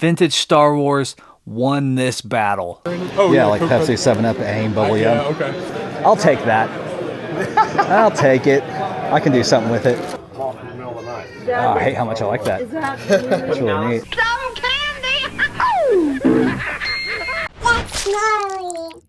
vintage Star Wars won this battle. Oh, yeah, like Pepsi, 7-Up, AIM, Bubble Yum. Yeah, okay. I'll take that. I'll take it. I can do something with it. Off in the middle of the night. Oh, I hate how much I like that. Is that That's really neat. some candy? That's naughty.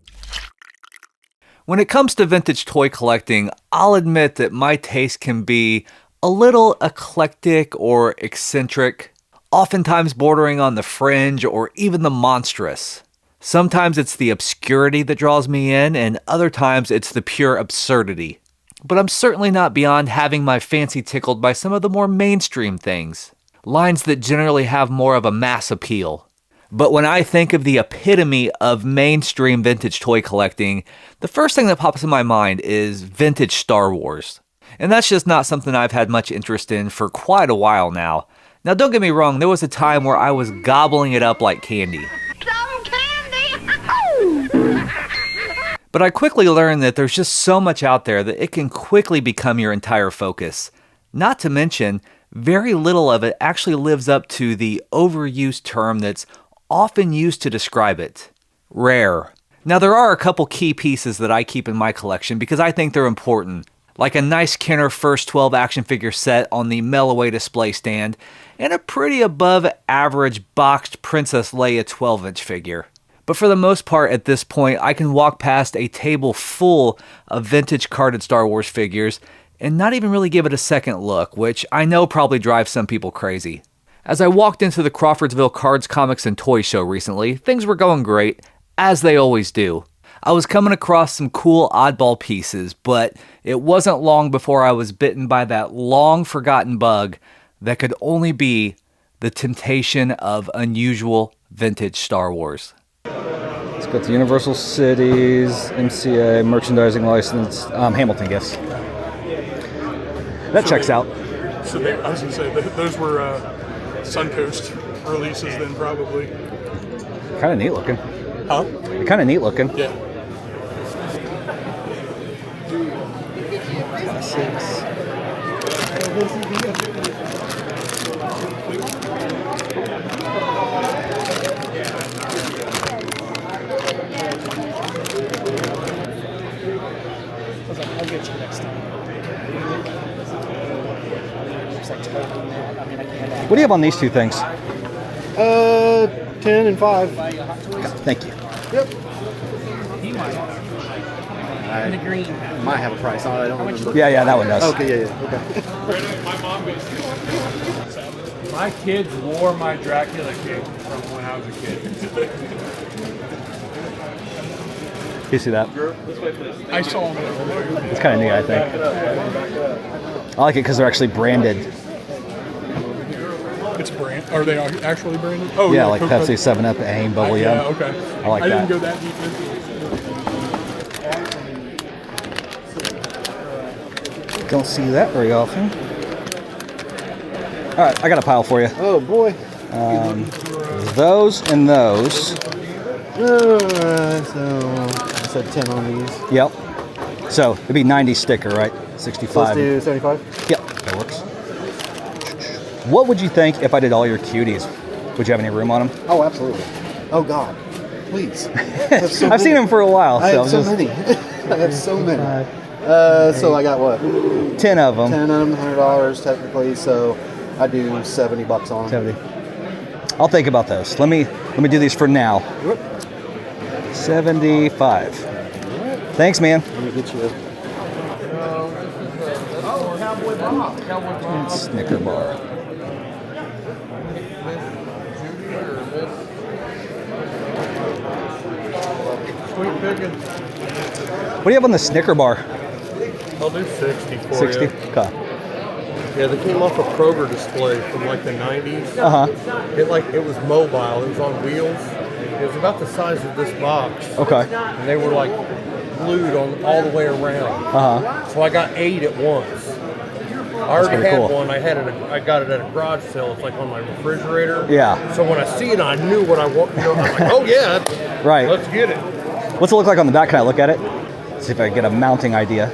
When it comes to vintage toy collecting, I'll admit that my taste can be a little eclectic or eccentric, oftentimes bordering on the fringe or even the monstrous. Sometimes it's the obscurity that draws me in, and other times it's the pure absurdity. But I'm certainly not beyond having my fancy tickled by some of the more mainstream things, lines that generally have more of a mass appeal. But when I think of the epitome of mainstream vintage toy collecting, the first thing that pops in my mind is vintage Star Wars. And that's just not something I've had much interest in for quite a while now. Now don't get me wrong, there was a time where I was gobbling it up like candy. Some candy? But I quickly learned that there's just so much out there that it can quickly become your entire focus. Not to mention, very little of it actually lives up to the overused term that's often used to describe it: rare. Now there are a couple key pieces that I keep in my collection because I think they're important, like a nice Kenner First 12 action figure set on the Melloway display stand, and a pretty above average boxed Princess Leia 12-inch figure. But for the most part at this point, I can walk past a table full of vintage carded Star Wars figures and not even really give it a second look, which I know probably drives some people crazy. As I walked into the Crawfordsville Cards, Comics, and Toy Show recently, things were going great, as they always do. I was coming across some cool oddball pieces, but it wasn't long before I was bitten by that long-forgotten bug that could only be the temptation of unusual vintage Star Wars. It's got the Universal Cities, MCA, merchandising license, Hamilton gifts. That checks out. So I was going to say, those were Suncoast releases then, probably. Kind of neat looking. Huh? They're kind of neat looking. Yeah. I'll get you next time. What do you have on these two things? 10 and 5. Thank you. Yep. And the green. Might have a price on it. I don't remember. Yeah, that one does. Okay, yeah. Okay. My kids wore my Dracula cape from when I was a kid. You see that? I saw them. It's kind of neat, I think. I like it because they're actually branded. It's brand. Are they actually branded? Oh, Yeah, like Coke- Pepsi, 7-Up, AIM, Bubble Yum. Yeah, okay. I like I that. didn't go that deep into it. Don't see that very often. All right, I got a pile for you. Oh, boy. Those and those. So, I said 10 on these. Yep. So it'd be 90 sticker, right? 65. Let's do 75. Yep, that works. What would you think if I did all your cuties? Would you have any room on them? Oh, absolutely. Oh, God. Please. I have so I've many. seen them for a while. I have so just- many. I have so many. So I got what? 10 of them. 10 of them, $100 technically. So I do $70 on them. 70. I'll think about those. Let me do these for now. 75. Thanks, man. Let me get you. Snicker bar. Sweet picking. What do you have on the Snicker bar? I'll do 60 for 60? you. Okay. Yeah, they came off a Kroger display from like the 90s. Uh-huh. It was mobile. It was on wheels. It was about the size of this box. Okay. And they were like glued on all the way around. Uh-huh. So I got 8 at once. I already pretty had cool. one. I got it at a garage sale. It's like on my refrigerator. Yeah. So when I see it, I knew what I want. You know, I'm like, oh yeah, Right. let's get it. What's it look like on the back? Can I look at it? See if I can get a mounting idea.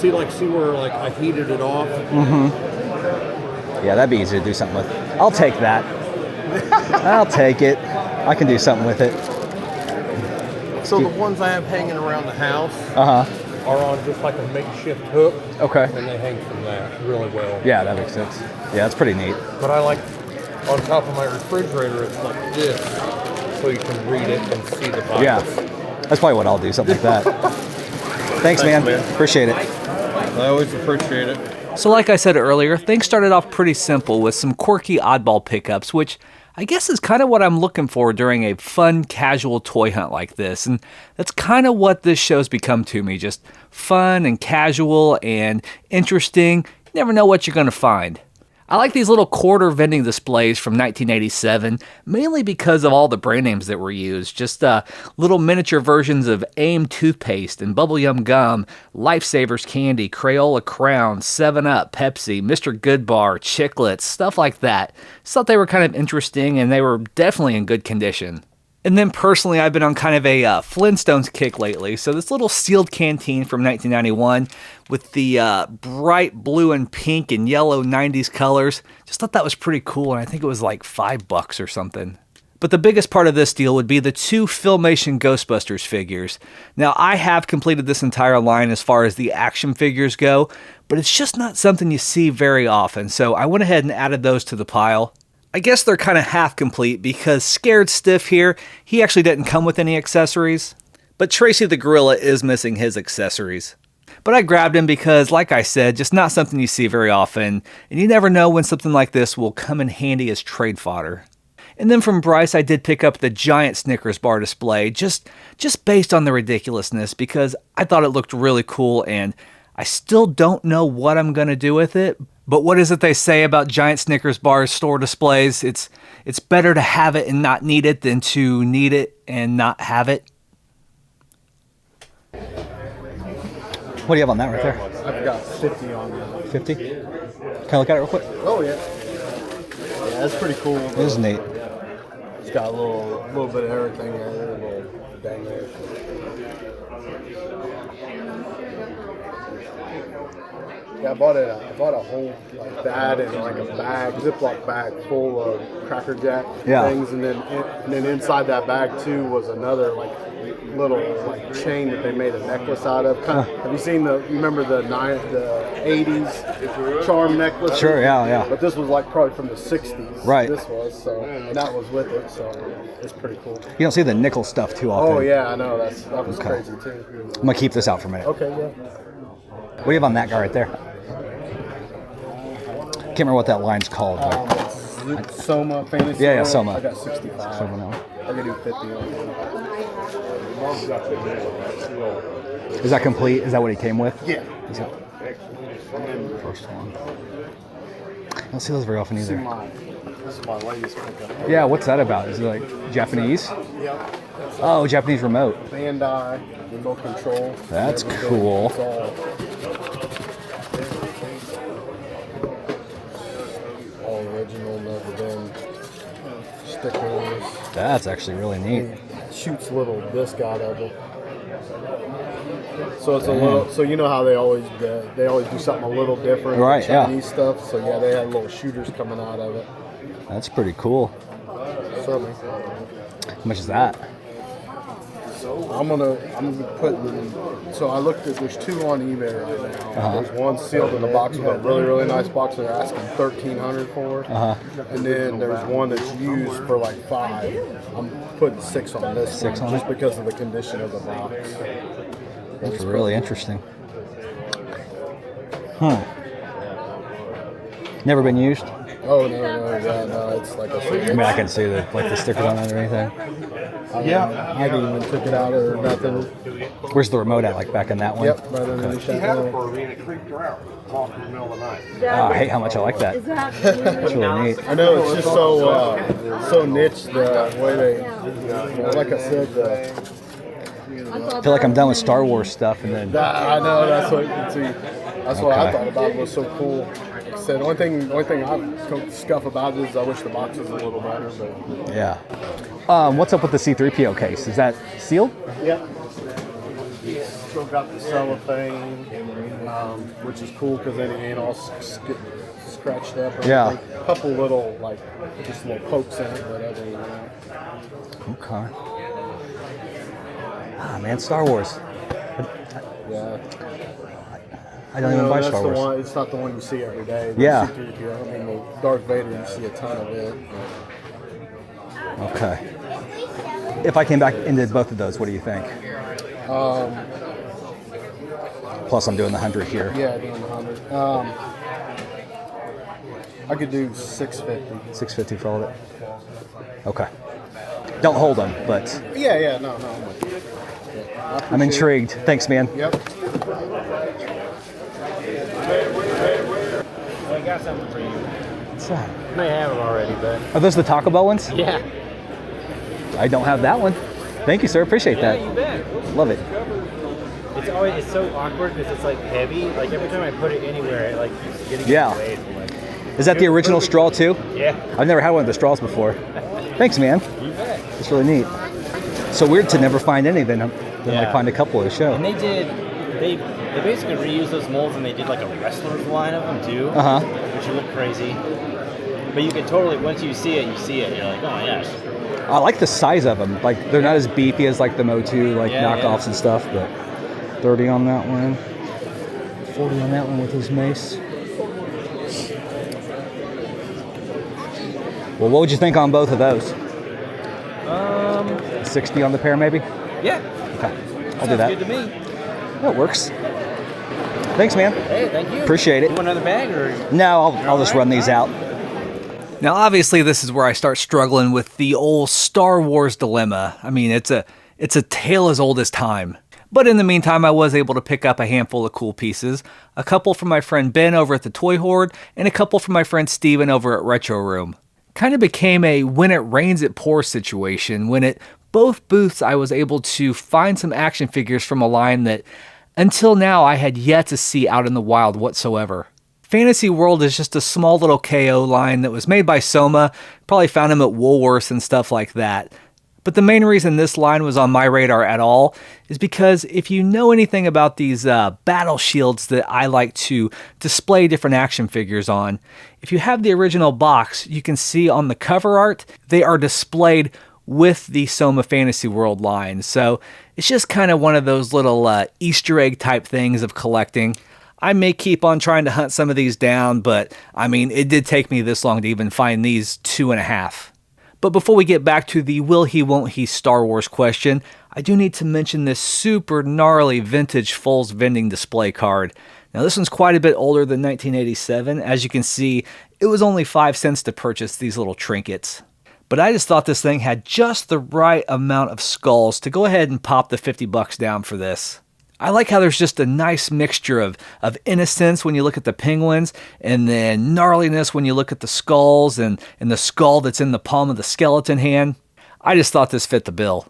See where like I heated it off. Yeah, that'd be easy to do something with. I'll take that. I'll take it. I can do something with it. So the ones I have hanging around the house Uh-huh. are on just like a makeshift hook, Okay. and they hang from that really well. Yeah, that makes sense. Yeah, that's pretty neat. But I like, on top of my refrigerator, it's like this, so you can read it and see the box. Yeah. That's probably what I'll do, something like that. Thanks, man. Appreciate it. I always appreciate it. So like I said earlier, things started off pretty simple with some quirky oddball pickups, which I guess is kind of what I'm looking for during a fun, casual toy hunt like this. And that's kind of what this show's become to me, just fun and casual and interesting. You never know what you're going to find. I like these little quarter vending displays from 1987, mainly because of all the brand names that were used. Just little miniature versions of AIM toothpaste and Bubblegum gum, Lifesavers candy, Crayola Crown, 7-Up, Pepsi, Mr. Goodbar, Chiclets, stuff like that. Just thought they were kind of interesting and they were definitely in good condition. And then personally, I've been on kind of a Flintstones kick lately. So this little sealed canteen from 1991 with the bright blue and pink and yellow 90s colors. Just thought that was pretty cool. And I think it was like $5 or something. But the biggest part of this deal would be the 2 Filmation Ghostbusters figures. Now, I have completed this entire line as far as the action figures go, but it's just not something you see very often. So I went ahead and added those to the pile. I guess they're kind of half complete because Scared Stiff here, he actually didn't come with any accessories. But Tracy the Gorilla is missing his accessories. But I grabbed him because, like I said, just not something you see very often, and you never know when something like this will come in handy as trade fodder. And then from Bryce, I did pick up the giant Snickers bar display, just based on the ridiculousness, because I thought it looked really cool, and I still don't know what I'm going to do with it. But what is it they say about giant Snickers bar store displays? It's better to have it and not need it than to need it and not have it. What do you have on that right there? I've got 50 on there. 50? Can I look at it real quick? Oh yeah. Yeah, that's pretty cool. It is neat. It's got a little bit of everything in there, a little dangler. Yeah, I bought a whole like that and like a bag, Ziploc bag full of Cracker Jack things, and then inside that bag too was another like little like chain that they made a necklace out of. Have you seen remember the 80s charm necklace? Sure, yeah. But this was like probably from the 60s. Right. This was, so, and that was with it, so it's pretty cool. You don't see the nickel stuff too often. Oh yeah, I know, that was crazy too. I'm gonna keep this out for a minute. Okay, yeah. What do you have on that guy right there? Can't remember what that line's called. But Soma Fantasy. Yeah, Soma. I got 65. Soma, no. I could do 50 on Is that complete? Is that what he came with? Yeah. Is that first one? I don't see those very often either. This is my latest pickup. Yeah, what's that about? Is it like Japanese? Yep. Oh, Japanese remote. Bandai, remote control. That's cool. It's all original, never been stickers. That's actually really neat. It shoots little disc out of it. So it's a little. So you know how they always do something a little different. Right. With Chinese stuff. So yeah, they had little shooters coming out of it. That's pretty cool. So How much is that? I'm gonna put. So I looked at. There's 2 on eBay right now. There's one sealed in a box with a really, really nice box. They're asking $1,300 for. And then there's one that's used for like $5. I'm putting 6 on this. 6 on just it? because of the condition of the box. That's really interesting. Never been used? Oh no, it's like I mean, I can see the stickers on it or anything. Yeah, I didn't even took it out or nothing. Where's the remote at? Like back in that one? Yep, right underneath that had it one. for me and it creeped her out off in the middle of the night. Oh, I hate how much I like that. That's really neat. I know it's just so niche the way they, like I said, I feel like I'm done with Star Wars stuff, and then I know that's what what I thought about was so cool. Like I said, the only thing I scuff about it is I wish the box was a little better, but yeah. What's up with the C3PO case? Is that sealed? yeah. It's still got the cellophane, which is cool because then it ain't all scratched up. Or Yeah. anything. A couple little, like, just little pokes in it, but other than that. Okay. Ah, man, Star Wars. Yeah. I don't even buy that's Star the Wars. one. It's not the one you see every day. The Yeah. C-3PO. I mean, the Darth Vader, you see a ton of it. Okay. If I came back and did both of those, what do you think? Plus, I'm doing the 100 here. Yeah, doing the 100. I could do 650. 650 for all of it. Okay. Don't hold them, but Yeah, no, I'm with you. Yeah, I'm intrigued. Thanks, man. Yep. I got something for you. What's that? You may have it already, but Are those the Taco Bell ones? yeah. I don't have that one. Thank you, sir. Appreciate Yeah, that. you bet. Love it. It's so awkward because it's like heavy. Like every time I put it anywhere, it like keeps getting Yeah. away from like. Is that the original straw too? Yeah. I've never had one of the straws before. Thanks, man. You bet. It's really neat. So weird to never find any, then Yeah. like find a couple at a show. And they basically reused those molds and they did like a wrestler's line of them too. Uh-huh. Which would look crazy. But you can totally, once you see it, you're like, oh my gosh. I like the size of them. Like they're not as beefy as like the Mo2 like Yeah, knockoffs yeah. and stuff, but 30 on that one. 40 on that one with his mace. Well, what would you think on both of those? 60 on the pair, maybe? Yeah. Okay. I'll do Sounds that. good to me. That works. Thanks, man. Hey, thank you. Appreciate it. You want another bag or? No, I'll just run these out. Now, obviously, this is where I start struggling with the old Star Wars dilemma. I mean, it's a tale as old as time. But in the meantime, I was able to pick up a handful of cool pieces. A couple from my friend Ben over at the Toy Horde, and a couple from my friend Steven over at Retro Room. Kind of became a when it rains it pours situation. When at both booths I was able to find some action figures from a line that until now I had yet to see out in the wild whatsoever. Fantasy World is just a small little KO line that was made by Soma. Probably found them at Woolworths and stuff like that. But the main reason this line was on my radar at all is because if you know anything about these battle shields that I like to display different action figures on, if you have the original box, you can see on the cover art, they are displayed with the Soma Fantasy World line. So it's just kind of one of those little Easter egg type things of collecting. I may keep on trying to hunt some of these down, but I mean, it did take me this long to even find these 2.5. But before we get back to the will he won't he Star Wars question, I do need to mention this super gnarly vintage Foles vending display card. Now this one's quite a bit older than 1987. As you can see, it was only 5 cents to purchase these little trinkets. But I just thought this thing had just the right amount of skulls to go ahead and pop the $50 down for this. I like how there's just a nice mixture of innocence when you look at the penguins, and then gnarliness when you look at the skulls and the skull that's in the palm of the skeleton hand. I just thought this fit the bill.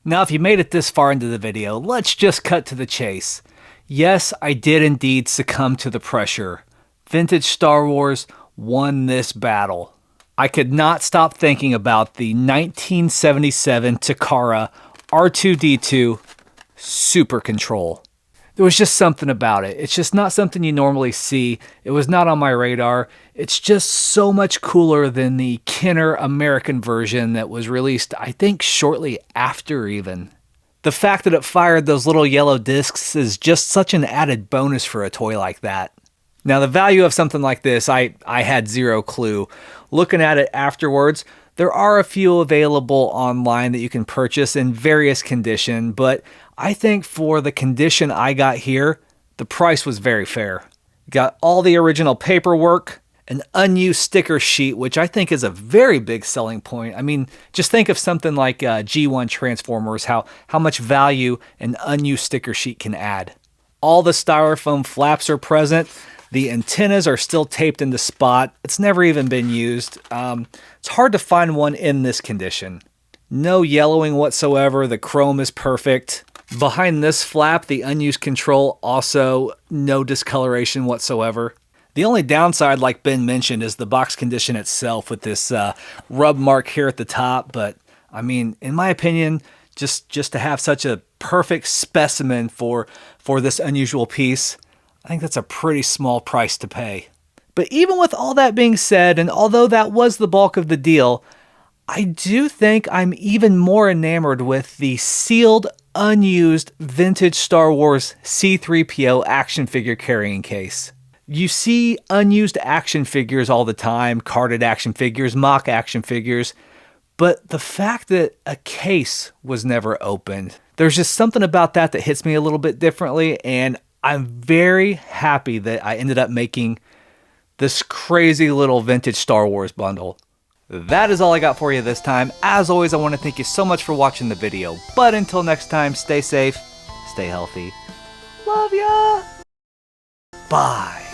Now, if you made it this far into the video, let's just cut to the chase. Yes, I did indeed succumb to the pressure. Vintage Star Wars won this battle. I could not stop thinking about the 1977 Takara R2-D2 Super Control. There was just something about it. It's just not something you normally see. It was not on my radar. It's just so much cooler than the Kenner American version that was released, I think, shortly after even. The fact that it fired those little yellow discs is just such an added bonus for a toy like that. Now, the value of something like this, I had zero clue. Looking at it afterwards, there are a few available online that you can purchase in various condition, but I think for the condition I got here, the price was very fair. Got all the original paperwork, an unused sticker sheet, which I think is a very big selling point. I mean, just think of something like G1 Transformers, how much value an unused sticker sheet can add. All the styrofoam flaps are present. The antennas are still taped into spot. It's never even been used. It's hard to find one in this condition. No yellowing whatsoever. The chrome is perfect. Behind this flap, the unused control, also no discoloration whatsoever. The only downside, like Ben mentioned, is the box condition itself with this rub mark here at the top. But I mean, in my opinion, just to have such a perfect specimen for this unusual piece, I think that's a pretty small price to pay. But even with all that being said, and although that was the bulk of the deal, I do think I'm even more enamored with the sealed, unused, vintage Star Wars C-3PO action figure carrying case. You see unused action figures all the time, carded action figures, mock action figures, but the fact that a case was never opened, there's just something about that that hits me a little bit differently, and I'm very happy that I ended up making this crazy little vintage Star Wars bundle. That is all I got for you this time. As always, I want to thank you so much for watching the video. But until next time, stay safe, stay healthy. Love ya! Bye.